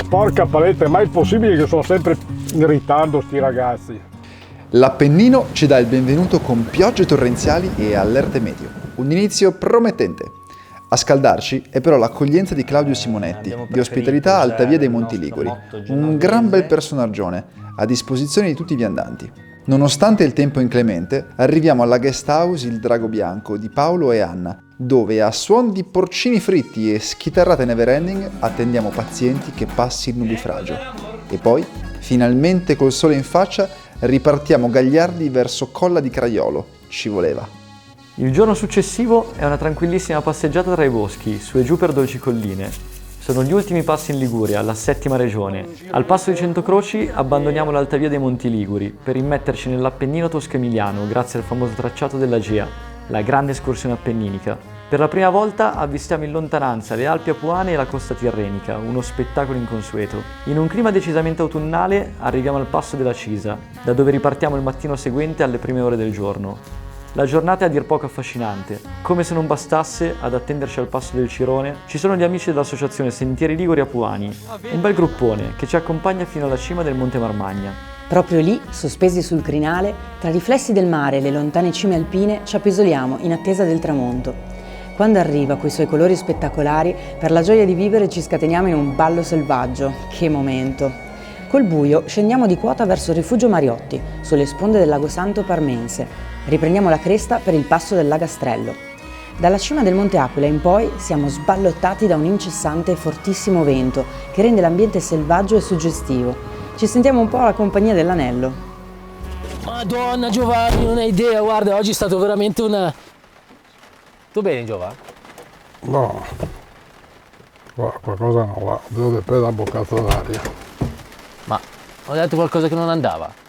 porca paletta, è mai possibile che sono sempre in ritardo sti ragazzi? L'Appennino ci dà il benvenuto con piogge torrenziali e allerte meteo. Un inizio promettente. A scaldarci è però l'accoglienza di Claudio Simonetti, di Ospitalità Altavia dei Monti Liguri, un gran bel personaggione, a disposizione di tutti i viandanti. Nonostante il tempo inclemente, arriviamo alla guest house Il Drago Bianco di Paolo e Anna, dove a suon di porcini fritti e schitarrate neverending attendiamo pazienti che passi il nubifragio. E poi, finalmente col sole in faccia, ripartiamo gagliardi verso Colla di Craiolo. Ci voleva. Il giorno successivo è una tranquillissima passeggiata tra i boschi, su e giù per dolci colline. Sono gli ultimi passi in Liguria, la 7ª regione. Al passo di Centocroci abbandoniamo l'Altavia dei Monti Liguri per immetterci nell'Appennino tosco-emiliano grazie al famoso tracciato dell'Agea, la grande escursione appenninica. Per la prima volta avvistiamo in lontananza le Alpi Apuane e la costa tirrenica, uno spettacolo inconsueto. In un clima decisamente autunnale arriviamo al passo della Cisa, da dove ripartiamo il mattino seguente alle prime ore del giorno. La giornata è a dir poco affascinante. Come se non bastasse, ad attenderci al passo del Cirone, ci sono gli amici dell'associazione Sentieri Liguri Apuani, un bel gruppone che ci accompagna fino alla cima del Monte Marmagna. Proprio lì, sospesi sul crinale, tra riflessi del mare e le lontane cime alpine, ci appisoliamo in attesa del tramonto. Quando arriva coi suoi colori spettacolari, per la gioia di vivere ci scateniamo in un ballo selvaggio. Che momento! Col buio scendiamo di quota verso il rifugio Mariotti, sulle sponde del Lago Santo Parmense. Riprendiamo la cresta per il passo del Lagastrello. Dalla cima del Monte Aquila in poi siamo sballottati da un incessante e fortissimo vento che rende l'ambiente selvaggio e suggestivo. Ci sentiamo un po' alla compagnia dell'anello. Madonna Giovanni, non hai idea, guarda, oggi è stato veramente una... Tu bene Giovanni? No, qualcosa no, va, devo prendere la boccata d'aria. Ma ho detto qualcosa che non andava?